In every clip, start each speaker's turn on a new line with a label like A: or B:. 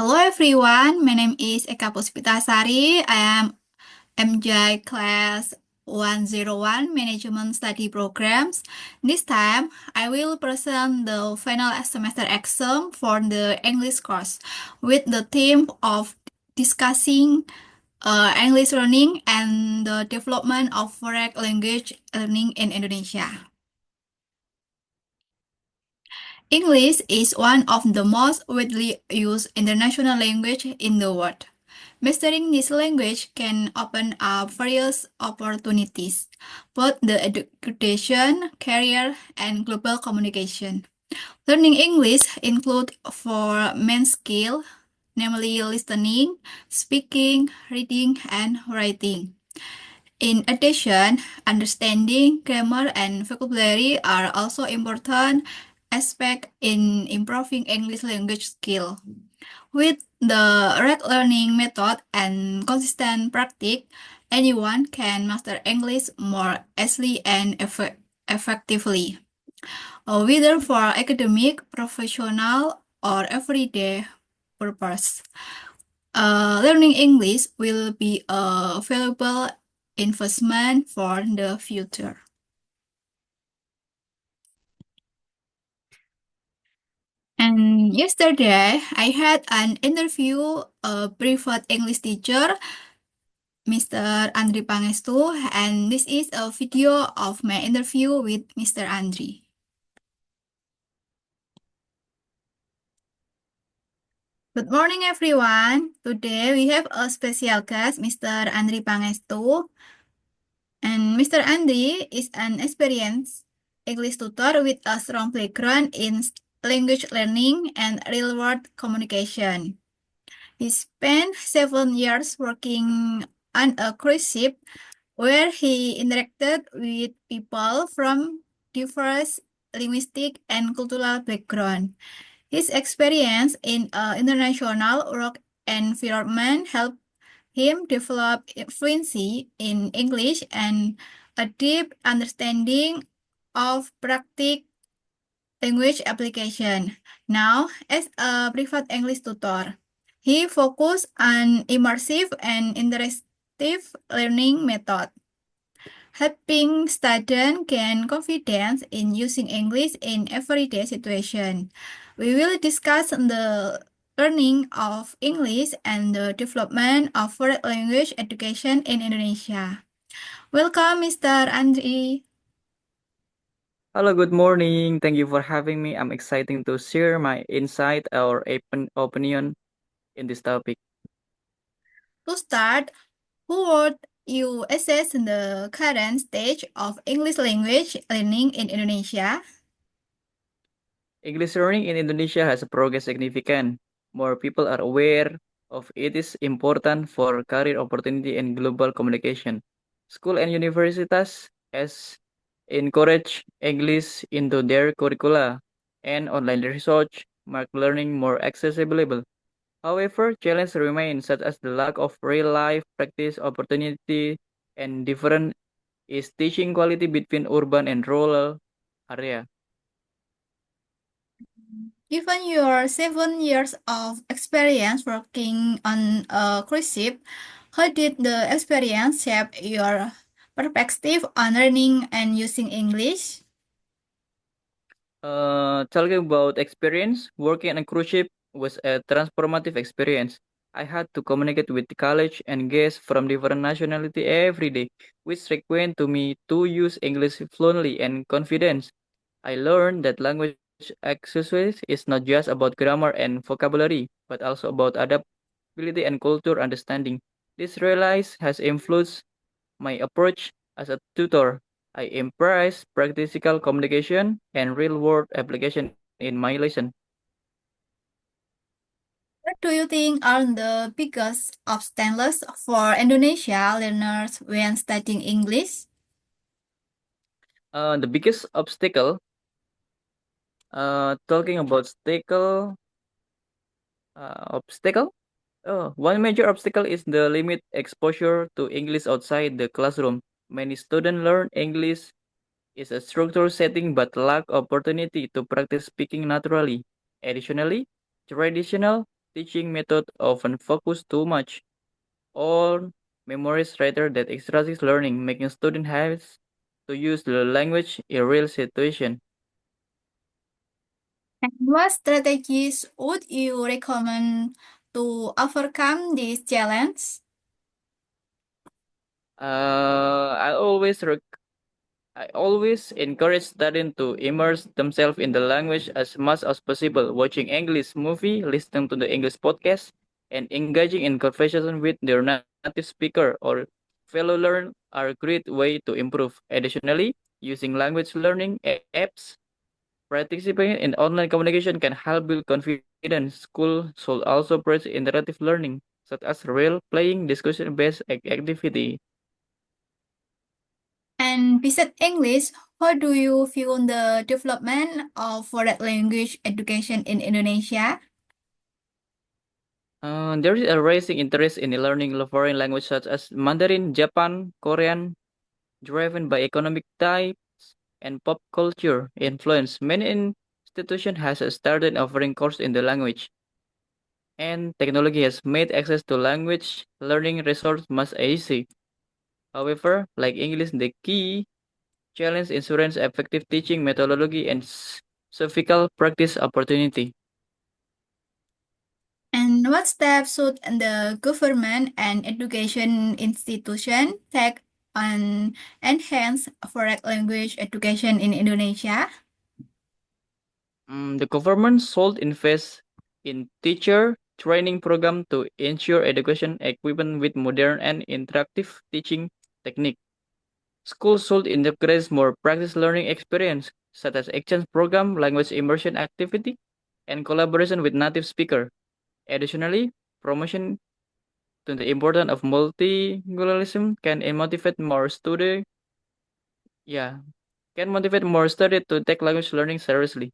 A: Hello everyone, my name is Eka Puspitasari. I am MJ Class 101 Management Study Programs. This time, I will present the final semester exam for the English course with the theme of discussing English learning and the development of foreign language learning in Indonesia. English is one of the most widely used international language in the world. Mastering this language can open up various opportunities, both the education, career, and global communication. Learning English includes four main skills, namely listening, speaking, reading, and writing. In addition, understanding grammar and vocabulary are also important aspects in improving English language skill. With the right learning method and consistent practice, anyone can master English more easily and effectively, whether for academic, professional, or everyday purpose. Learning English will be a valuable investment for the future. And yesterday, I had an interview a private English teacher, Mr. Andri Pangestu, and this is a video of my interview with Mr. Andri. Good morning, everyone. Today we have a special guest, Mr. Andri Pangestu. And Mr. Andri is an experienced English tutor with a strong background in language learning and real-world communication. He spent 7 years working on a cruise ship where he interacted with people from diverse linguistic and cultural background. His experience in an international work environment helped him develop fluency in English and a deep understanding of practical language application. Now, as a private English tutor, he focused on immersive and interactive learning method, helping students gain confidence in using English in everyday situations. We will discuss the learning of English and the development of foreign language education in Indonesia. Welcome, Mr. Andri.
B: Hello, good morning. Thank you for having me. I'm excited to share my insight or opinion in this topic.
A: To start, who would you assess the current stage of English language learning in Indonesia?
B: English learning in Indonesia has progressed significant. More people are aware of it is important for career opportunity and global communication. School and universities has encouraged English into their curricula, and online research make learning more accessible. However, challenges remain, such as the lack of real-life practice opportunity and different is teaching quality between urban and rural area.
A: Given your 7 years of experience working on a cruise ship, how did the experience shape your perspective on learning and using English?
B: Talking about experience, working on a cruise ship was a transformative experience. I had to communicate with college and guests from different nationality every day, which required to me to use English fluently and confidence. I learned that language exercise is not just about grammar and vocabulary, but also about adaptability and culture understanding. This realize has influenced my approach as a tutor. I embrace practical communication and real-world application in my lesson.
A: What do you think are the biggest obstacles for Indonesia learners when studying English?
B: The biggest obstacle, talking about obstacle. One major obstacle is the limit exposure to English outside the classroom. Many students learn English is a structured setting but lack opportunity to practice speaking naturally. Additionally, traditional teaching methods often focus too much on memories rather than expressive learning, making students have to use the language in real situation.
A: And what strategies would you recommend to overcome this challenge?
B: Uh, I always rec- I always encourage students to immerse themselves in the language as much as possible, watching English movie, listening to the English podcast, and engaging in conversation with their native speaker or fellow learner are a great way to improve. Additionally, using language learning apps, participating in online communication can help build confidence. School should also praise interactive learning, such as role-playing, discussion-based activity.
A: And besides English, how do you view the development of foreign language education in Indonesia?
B: There is a rising interest in learning foreign language such as Mandarin, Japan, Korean, driven by economic types and pop culture influence. Many institutions has started offering courses in the language, and technology has made access to language learning resources much easy. However, like English, the key challenge insurance effective teaching methodology and physical practice opportunity.
A: And what steps should the government and education institution take on enhance foreign language education in Indonesia?
B: The government should invest in teacher training program to ensure education equipment with modern and interactive teaching technique. Schools should integrate more practice learning experience, such as exchange program, language immersion activity, and collaboration with native speaker. Additionally, promotion to the importance of multilingualism can motivate more student, yeah, can motivate more students to take language learning seriously.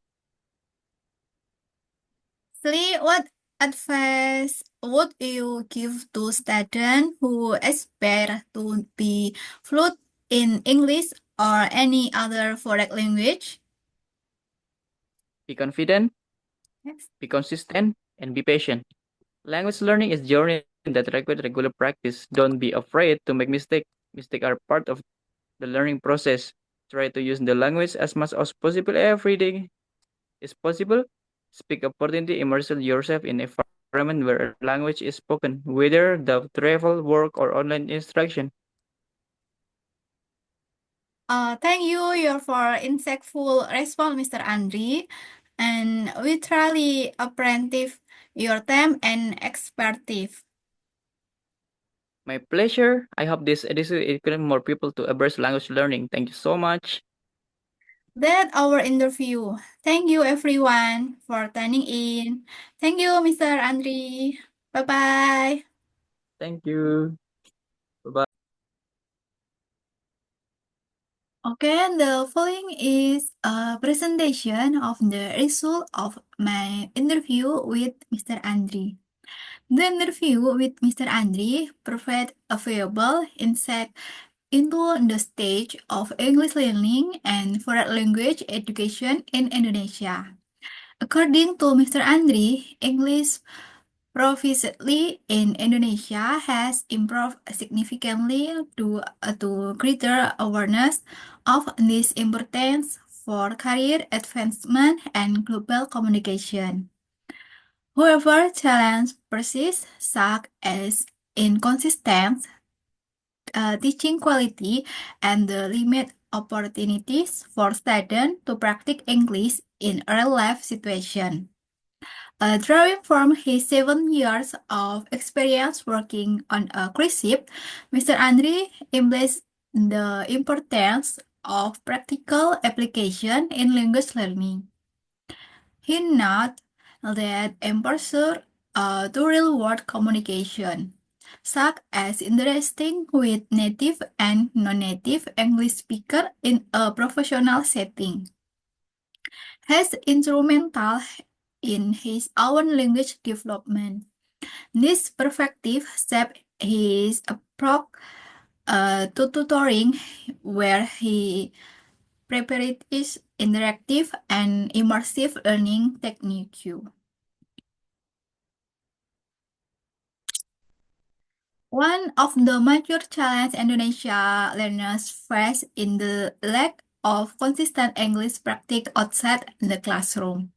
A: Lee, what advice would you give to students who aspire to be fluent in English or any other foreign language?
B: Be confident,
A: Yes.
B: be consistent, and be patient. Language learning is a journey that requires regular practice. Don't be afraid to make mistakes. Mistakes are part of the learning process. Try to use the language as much as possible every day is possible. Speak opportunity, immerse yourself in an environment where language is spoken, whether the travel, work, or online instruction.
A: Thank you for insightful response, Mr. Andri. And we truly appreciate your time and expertise.
B: My pleasure. I hope this will encourage more people to embrace language learning. Thank you so much.
A: That our interview. Thank you everyone for tuning in. Thank you, Mr. Andri. Bye bye.
B: Thank you. Bye bye.
A: Okay, the following is a presentation of the result of my interview with Mr. Andri. The interview with Mr. Andri provided a valuable insight into the stage of English learning and foreign language education in Indonesia. According to Mr. Andri, English proficiency in Indonesia has improved significantly to greater awareness of this importance for career advancement and global communication. However, challenges persist, such as inconsistent teaching quality and the limit opportunities for students to practice English in real-life situations. Drawing from his 7 years of experience working on a cruise ship, Mr. Andre embraced the importance of practical application in language learning. He noted that emphasized to real-world communication, such as interacting with native and non-native English speakers in a professional setting, has instrumental in his own language development. This perspective shaped his approach to tutoring, where he prepared his interactive and immersive learning technique. One of the major challenges Indonesia learners face is the lack of consistent English practice outside the classroom.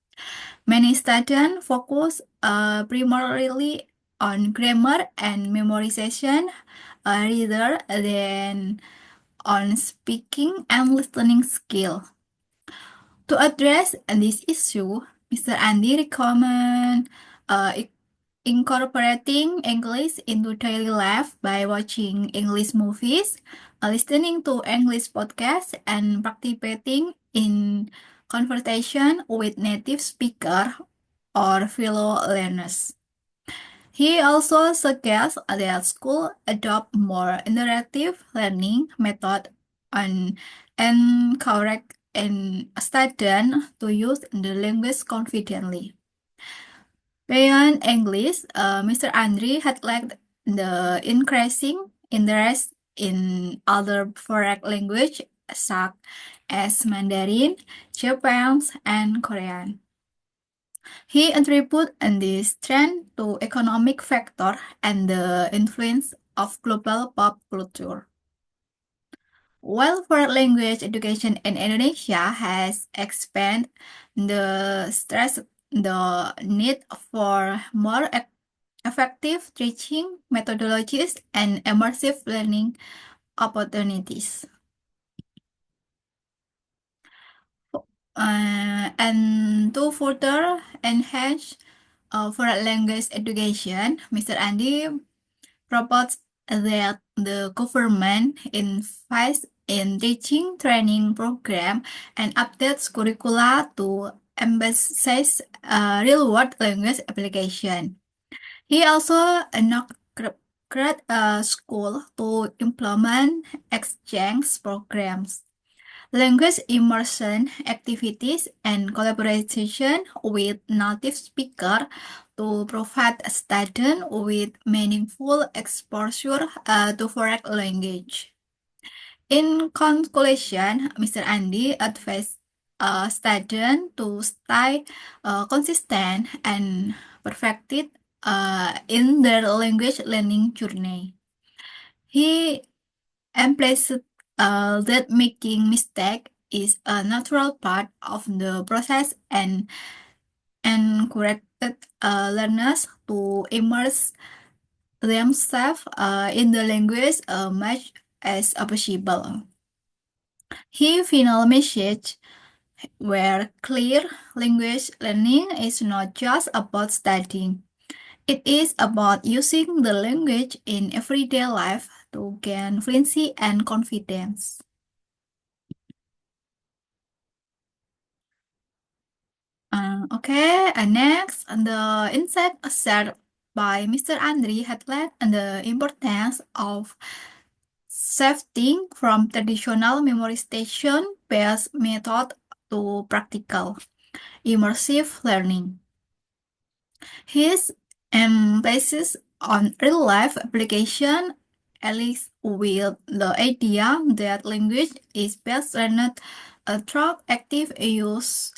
A: Many students focus primarily on grammar and memorization rather than on speaking and listening skill. To address this issue, Mr. Andy recommend uh, incorporating English into daily life by watching English movies, listening to English podcasts, and participating in conversation with native speaker or fellow learners. He also suggests that schools adopt more interactive learning method and encourage students to use the language confidently. Beyond English, Mr. Andre had lacked the increasing interest in other foreign languages such as Mandarin, Japanese, and Korean. He attributed this trend to economic factor and the influence of global pop culture. While foreign language education in Indonesia has expanded the stress the need for more effective teaching methodologies and immersive learning opportunities. And to further enhance foreign language education, Mr. Andy proposed that the government invest in teaching training program and updates curricula to emphasize real-world language application. He also inaugurated a school to implement exchange programs, language immersion activities, and collaboration with native speakers to provide students with meaningful exposure to foreign language. In conclusion, Mr. Andy advised students to stay consistent and perfected in their language learning journey. He emphasized that making mistake is a natural part of the process and encouraged learners to immerse themselves in the language as much as possible. His final message were clear: language learning is not just about studying. It is about using the language in everyday life to gain fluency and confidence. Okay, and next, the insight shared by Mr. Andri highlight the importance of shifting from traditional memorization-based method to practical, immersive learning. His emphasis on real-life application allies with the idea that language is best learned through active use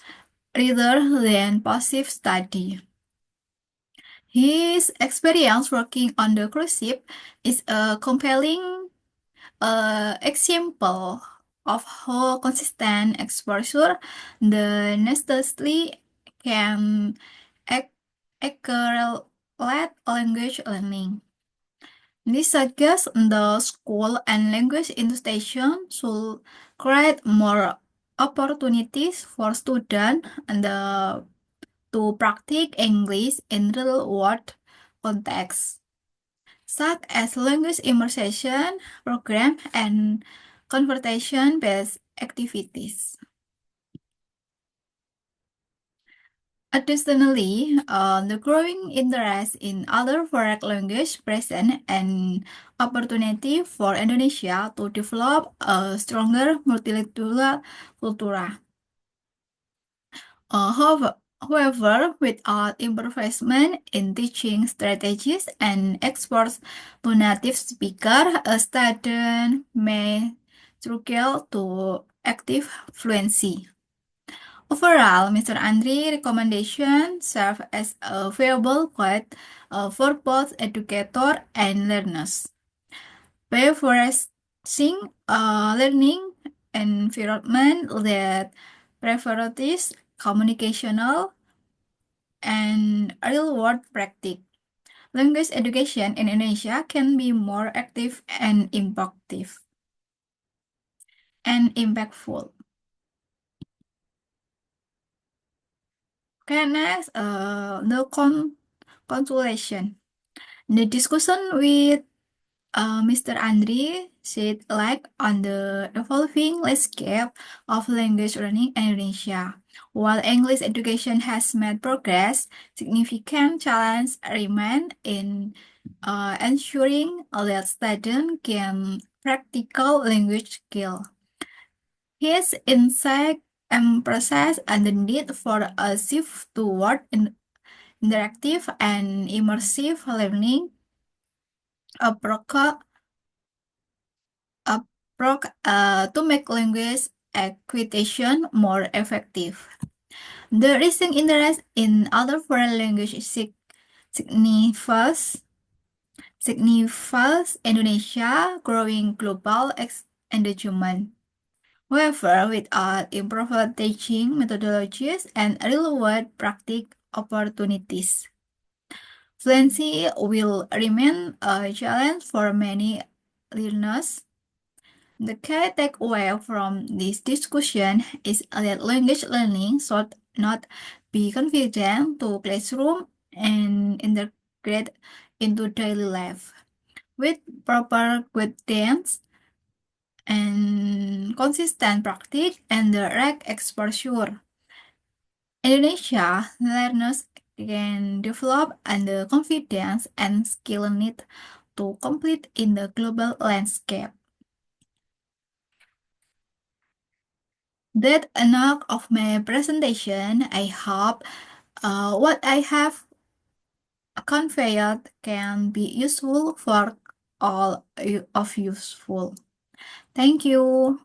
A: rather than passive study. His experience working on the cruise ship is a compelling example of how consistent exposure the necessarily can ac- accelerate language learning. This suggests the school and language institution should create more opportunities for students and to practice English in real-world contexts, such as language immersion program and conversation-based activities. Additionally, the growing interest in other foreign language present an opportunity for Indonesia to develop a stronger multilingual culture. However, without improvement in teaching strategies and exports to native speakers, a student may struggle to active fluency. Overall, Mr. Andri recommendations serve as a valuable guide for both educator and learners. Favoring a learning environment that prioritizes communicational and real-world practice. Language education in Indonesia can be more active and impactful. Okay, next, the consultation. The discussion with Mr. Andri shed light on the evolving landscape of language learning in Indonesia. While English education has made progress, significant challenges remain in ensuring that students gain practical language skills. His insight emphasizes the need for a shift toward interactive and immersive learning approach to make language acquisition more effective. The rising interest in other foreign languages signifies Indonesia growing global engagement. However, without improved teaching methodologies and real-world practice opportunities, fluency will remain a challenge for many learners. The key takeaway from this discussion is that language learning should not be confined to classroom and integrate into daily life. With proper guidance and consistent practice and direct exposure, Indonesia learners can develop the confidence and skill needed to compete in the global landscape. That enough of my presentation. I hope what I have conveyed can be useful for all of useful. Thank you.